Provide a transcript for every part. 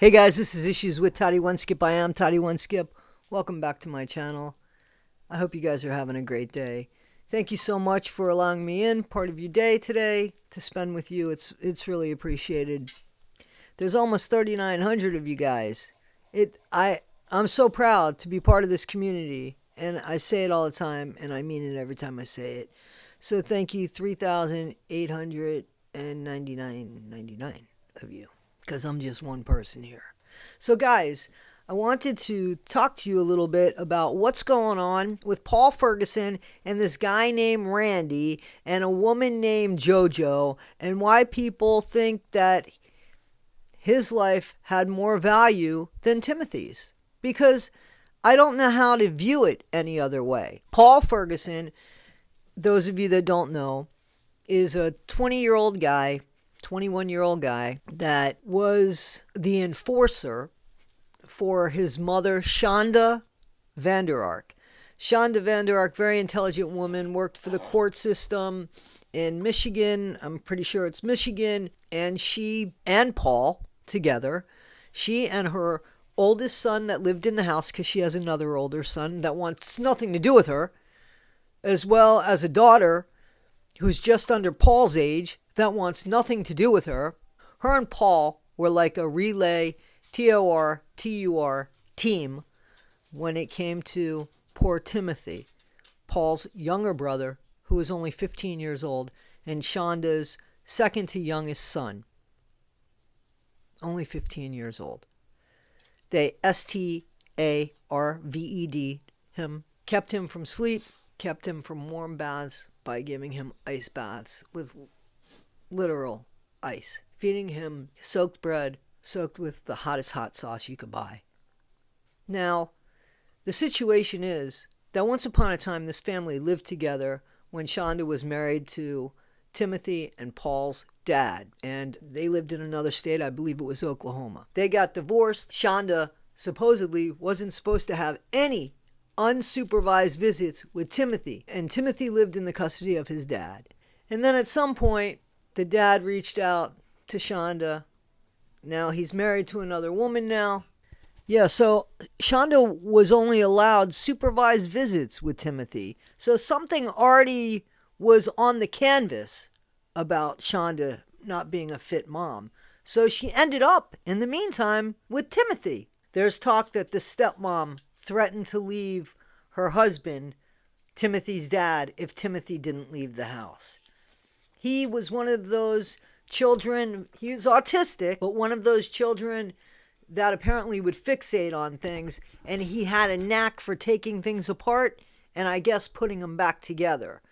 Hey guys, this is Issues with Toddy One Skip. I am Toddy One Skip. Welcome back to my channel. I hope you guys are having a great day. Thank you so much for allowing me in part of your day today to spend with you. It's really appreciated. There's almost 3,900 of you guys. I'm so proud to be part of this community, and I say it all the time, and I mean it every time I say it. So thank you, 3,899 of you, because I'm just one person here. So guys, I wanted to talk to you a little bit about what's going on with Paul Ferguson and this guy named Randy and a woman named JoJo, and why people think that his life had more value than Timothy's. Because I don't know how to view it any other way. Paul Ferguson, those of you that don't know, is a 21-year-old guy that was the enforcer for his mother, Shonda Vander Ark. Shonda Vander Ark, very intelligent woman, worked for the court system in Michigan. I'm pretty sure it's Michigan. And she and Paul together, she and her oldest son that lived in the house, because she has another older son that wants nothing to do with her, as well as a daughter who's just under Paul's age that wants nothing to do with her. Her and Paul were like a relay TOR team when it came to poor Timothy, Paul's younger brother, who was only 15 years old, and Shonda's second to youngest son, only 15 years old. They STARVED him, kept him from sleep, kept him from warm baths by giving him ice baths with literal ice, feeding him soaked bread, soaked with the hottest hot sauce you could buy. Now, the situation is that once upon a time, this family lived together when Shonda was married to Timothy and Paul's dad, and they lived in another state. I believe it was Oklahoma. They got divorced. Shonda supposedly wasn't supposed to have any unsupervised visits with Timothy, and Timothy lived in the custody of his dad. And then at some point, the dad reached out to Shonda. Now he's married to another woman now. Yeah, so Shonda was only allowed supervised visits with Timothy. So something already was on the canvas about Shonda not being a fit mom. So she ended up, in the meantime, with Timothy. There's talk that the stepmom threatened to leave her husband, Timothy's dad, if Timothy didn't leave the house. He was one of those children, he was autistic, but one of those children that apparently would fixate on things, and he had a knack for taking things apart and I guess putting them back together,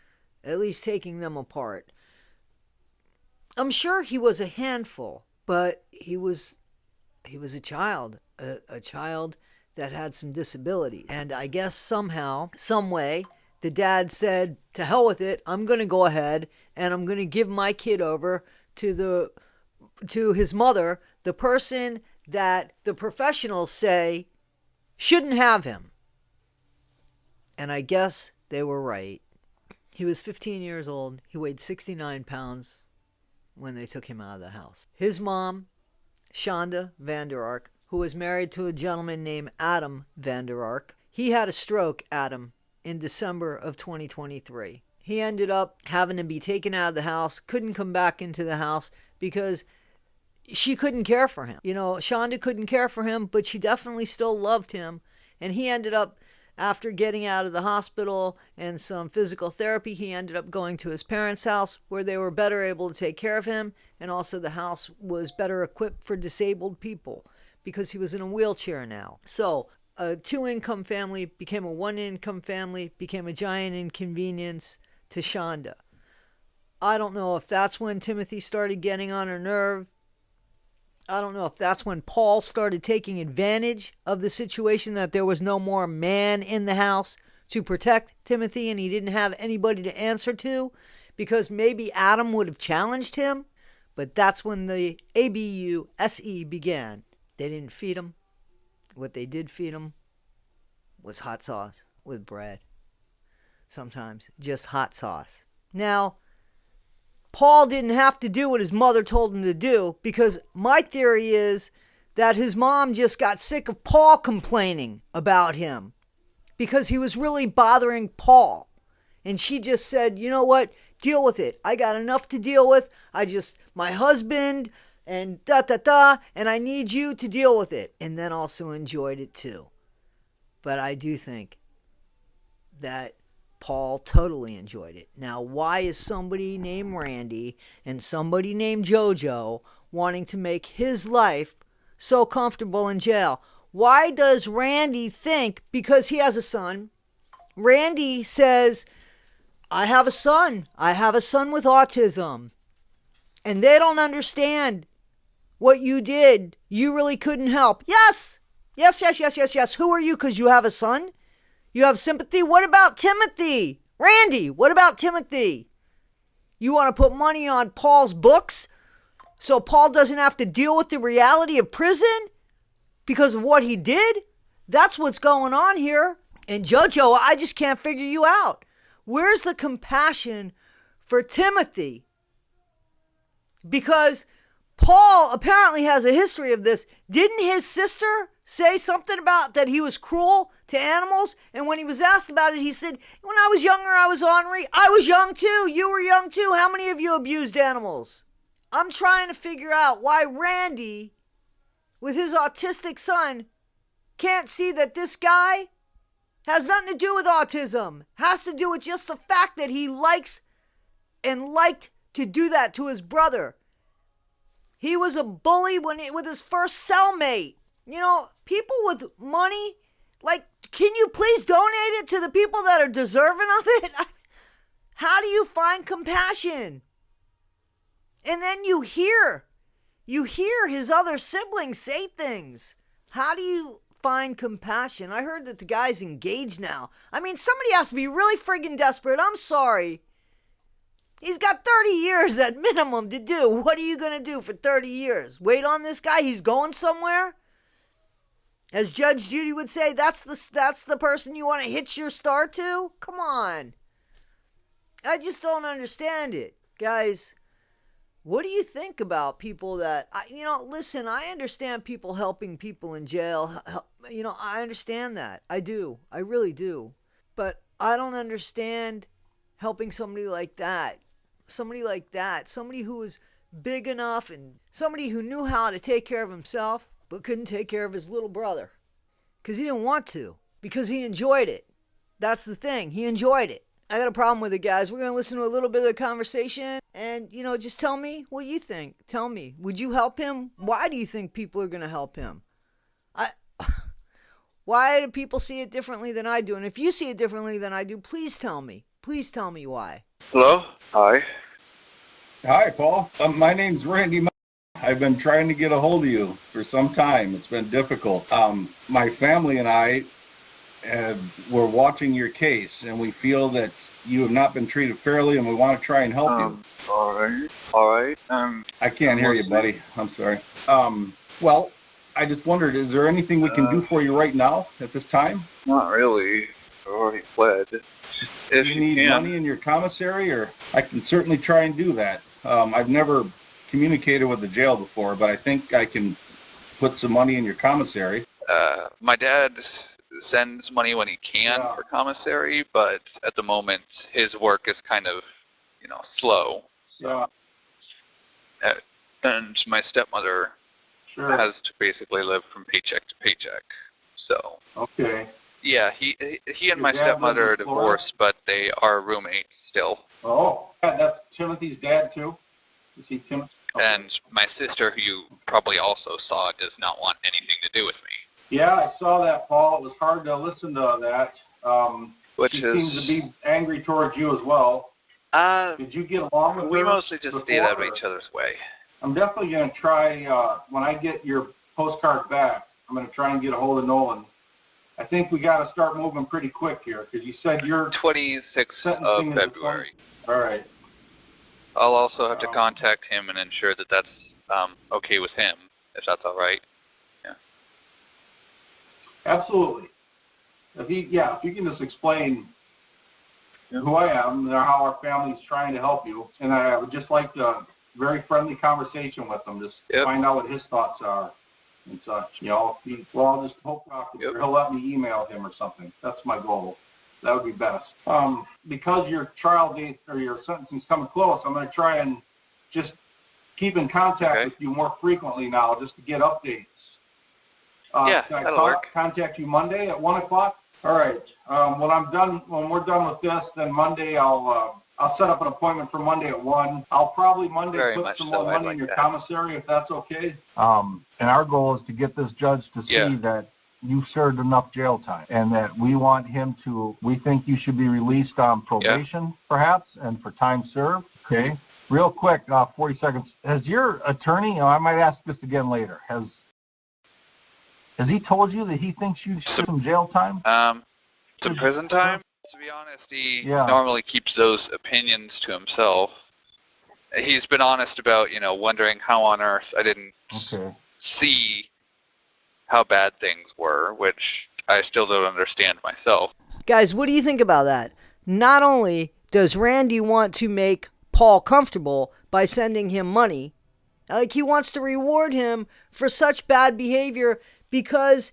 at least taking them apart. I'm sure he was a handful, but he was a child, a child that had some disability. And I guess somehow, some way, the dad said, to hell with it, I'm going to go ahead and I'm going to give my kid over to his mother, the person that the professionals say shouldn't have him. And I guess they were right. He was 15 years old. He weighed 69 pounds when they took him out of the house. His mom, Shonda Vander Ark, who was married to a gentleman named Adam Vander Ark, he had a stroke, Adam, in December of 2023. He ended up having to be taken out of the house, couldn't come back into the house because she couldn't care for him. You know, Shonda couldn't care for him, but she definitely still loved him. And he ended up, after getting out of the hospital and some physical therapy, he ended up going to his parents' house where they were better able to take care of him. And also the house was better equipped for disabled people because he was in a wheelchair now. So a 2-income family became a 1-income family, became a giant inconvenience to Shonda. I don't know if that's when Timothy started getting on her nerve. I don't know if that's when Paul started taking advantage of the situation, that there was no more man in the house to protect Timothy and he didn't have anybody to answer to, because maybe Adam would have challenged him. But that's when the ABUSE began. They didn't feed him. What they did feed him was hot sauce with bread. Sometimes just hot sauce. Now, Paul didn't have to do what his mother told him to do, because my theory is that his mom just got sick of Paul complaining about him because he was really bothering Paul. And she just said, you know what? Deal with it. I got enough to deal with. My husband and and I need you to deal with it. And then also enjoyed it too. But I do think that Paul totally enjoyed it. Now, why is somebody named Randy and somebody named JoJo wanting to make his life so comfortable in jail? Why does Randy think, because he has a son, Randy says, I have a son with autism, and they don't understand what you did. You really couldn't help. Yes. Who are you? Because you have a son? You have sympathy? What about Timothy? Randy, what about Timothy? You want to put money on Paul's books so Paul doesn't have to deal with the reality of prison because of what he did? That's what's going on here. And JoJo, I just can't figure you out. Where's the compassion for Timothy? Because Paul apparently has a history of this. Didn't his sister say something about that he was cruel to animals? And when he was asked about it, he said, when I was younger, I was ornery. I was young too. You were young too. How many of you abused animals? I'm trying to figure out why Randy, with his autistic son, can't see that this guy has nothing to do with autism. Has to do with just the fact that he likes and liked to do that to his brother. He was a bully with his first cellmate. You know, people with money, like, can you please donate it to the people that are deserving of it? How do you find compassion? And then you hear his other siblings say things. How do you find compassion? I heard that the guy's engaged now. I mean, somebody has to be really friggin' desperate. I'm sorry. He's got 30 years at minimum to do. What are you going to do for 30 years? Wait on this guy? He's going somewhere? As Judge Judy would say, that's the person you want to hitch your star to? Come on. I just don't understand it. Guys, what do you think about people that, listen, I understand people helping people in jail. I understand that. I do. I really do. But I don't understand helping somebody like that. Somebody who was big enough and somebody who knew how to take care of himself but couldn't take care of his little brother because he didn't want to, because he enjoyed it. That's the thing. He enjoyed it. I got a problem with it, guys. We're going to listen to a little bit of the conversation and, just tell me what you think. Tell me, would you help him? Why do you think people are going to help him? Why do people see it differently than I do? And if you see it differently than I do, please tell me. Please tell me why. Hello? Hi. Hi, Paul. My name's Randy. I've been trying to get a hold of you for some time. It's been difficult. My family and I were watching your case, and we feel that you have not been treated fairly, and we want to try and help you. All right. I can't hear you, buddy. I'm sorry. Well, I just wondered, is there anything we can do for you right now at this time? Not really. I already fled. Do you need money in your commissary, or I can certainly try and do that. I've never communicated with the jail before, but I think I can put some money in your commissary. My dad sends money when he can for commissary, but at the moment his work is kind of, slow. Yeah. And my stepmother has to basically live from paycheck to paycheck. So. Okay. Yeah, he and my stepmother are divorced, but they are roommates still. Oh, that's Timothy's dad too? Is he Timothy? Okay. And my sister, who you probably also saw, does not want anything to do with me. Yeah, I saw that, Paul. It was hard to listen to that. She seems to be angry towards you as well. Did you get along with her? We mostly just stayed out of each other's way. I'm definitely going to try, when I get your postcard back, I'm going to try and get a hold of Nolan. I think we got to start moving pretty quick here, because you said you're 26th of February. All right. I'll also have to contact him and ensure that that's okay with him, if that's all right. Yeah. Absolutely. If you can just explain who I am and how our family's trying to help you, and I would just like a very friendly conversation with him, just find out what his thoughts are. and such. You know, I'll just hope he'll let me email him or something. That's my goal. That would be best. Because your trial date or your sentencing's coming close, I'm going to try and just keep in contact with you more frequently now, just to get updates. Yeah, can that'll work. Contact you Monday at 1 o'clock? All right. When we're done with this, then Monday I'll set up an appointment for Monday at 1. I'll probably Monday put some more money in your commissary, if that's okay. And our goal is to get this judge to see that you've served enough jail time, and that we think you should be released on probation, perhaps, and for time served. Okay. Real quick, 40 seconds. Has your attorney, I might ask this again later, has he told you that he thinks you should have some jail time? Some prison time? To be honest, he normally keeps those opinions to himself. He's been honest about, wondering how on earth I didn't see how bad things were, which I still don't understand myself. Guys, what do you think about that? Not only does Randy want to make Paul comfortable by sending him money, like he wants to reward him for such bad behavior because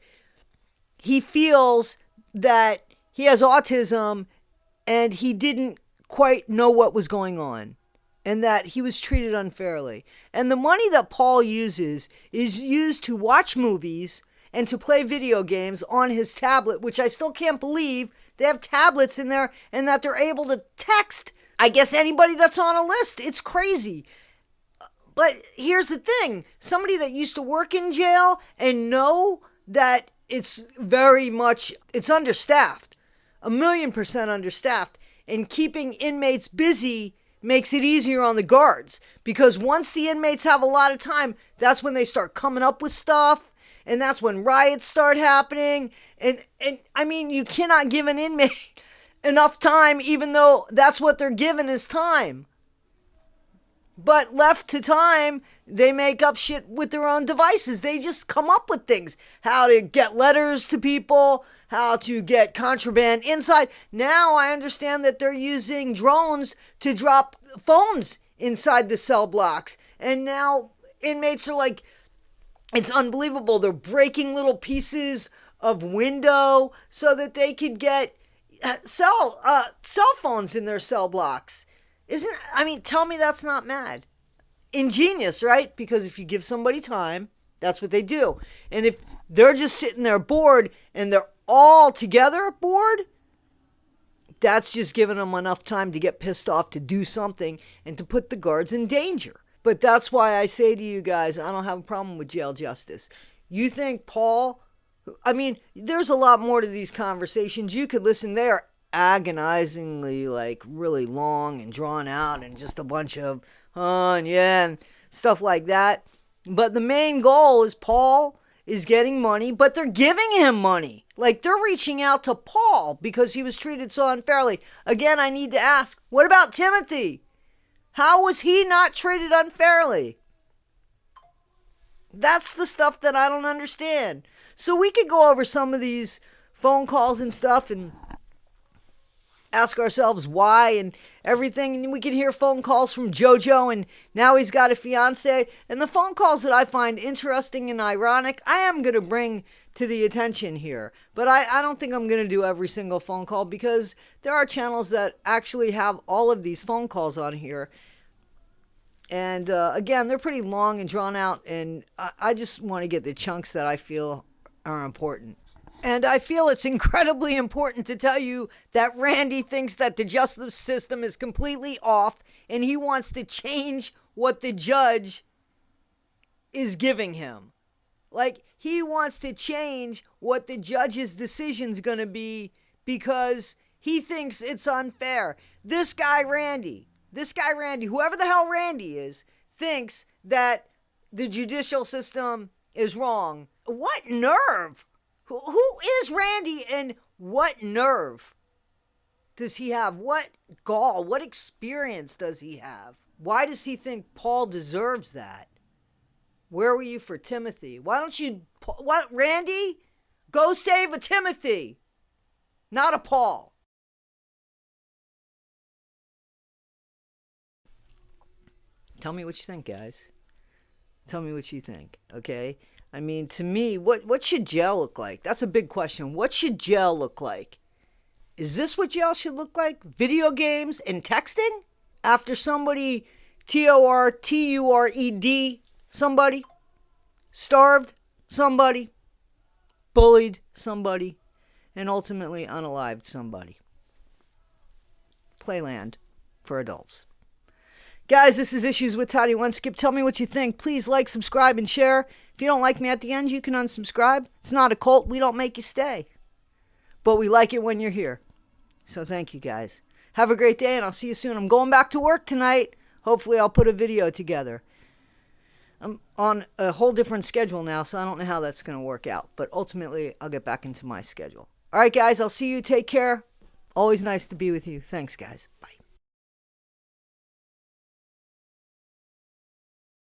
he feels that he has autism and he didn't quite know what was going on and that he was treated unfairly. And the money that Paul uses is used to watch movies and to play video games on his tablet, which I still can't believe they have tablets in there and that they're able to text, I guess, anybody that's on a list. It's crazy. But here's the thing. Somebody that used to work in jail and know that it's understaffed, 1,000,000% understaffed, and keeping inmates busy makes it easier on the guards, because once the inmates have a lot of time, that's when they start coming up with stuff, and that's when riots start happening. And I mean, you cannot give an inmate enough time, even though that's what they're given is time. But left to time, they make up shit with their own devices. They just come up with things. How to get letters to people, how to get contraband inside. Now I understand that they're using drones to drop phones inside the cell blocks. And now inmates are like, it's unbelievable. They're breaking little pieces of window so that they could get cell phones in their cell blocks. Tell me that's not mad. Ingenious, right? Because if you give somebody time, that's what they do. And if they're just sitting there bored and they're all together bored, that's just giving them enough time to get pissed off to do something and to put the guards in danger. But that's why I say to you guys, I don't have a problem with jail justice. You think Paul, there's a lot more to these conversations. You could listen. They are agonizingly, really long and drawn out and just a bunch of and stuff like that. But the main goal is Paul is getting money, but they're giving him money. They're reaching out to Paul because he was treated so unfairly. Again, I need to ask, what about Timothy? How was he not treated unfairly? That's the stuff that I don't understand. So we could go over some of these phone calls and stuff and ask ourselves why and everything. And we could hear phone calls from JoJo, and now he's got a fiance. And the phone calls that I find interesting and ironic, I am going to bring to the attention here. But I don't think I'm going to do every single phone call, because there are channels that actually have all of these phone calls on here. And again, they're pretty long and drawn out, and I just want to get the chunks that I feel are important. And I feel it's incredibly important to tell you that Randy thinks that the justice system is completely off, and he wants to change what the judge is giving him. He wants to change what the judge's decision's going to be because he thinks it's unfair. This guy Randy, whoever the hell Randy is, thinks that the judicial system is wrong. What nerve? Who is Randy, and what nerve does he have? What gall, what experience does he have? Why does he think Paul deserves that? Where were you for Timothy? Why don't you, Randy? Go save a Timothy, not a Paul. Tell me what you think, guys. Tell me what you think, okay? I mean, to me, what should jail look like? That's a big question. What should jail look like? Is this what jail should look like? Video games and texting? After somebody TORTURED somebody, starved somebody, bullied somebody, and ultimately unalived somebody. Playland for adults. Guys, this is Issues with Toddy One Skip. Tell me what you think. Please like, subscribe, and share. If you don't like me at the end, you can unsubscribe. It's not a cult. We don't make you stay. But we like it when you're here. So thank you, guys. Have a great day, and I'll see you soon. I'm going back to work tonight. Hopefully I'll put a video together. I'm on a whole different schedule now, so I don't know how that's going to work out. But ultimately, I'll get back into my schedule. All right, guys, I'll see you. Take care. Always nice to be with you. Thanks, guys. Bye.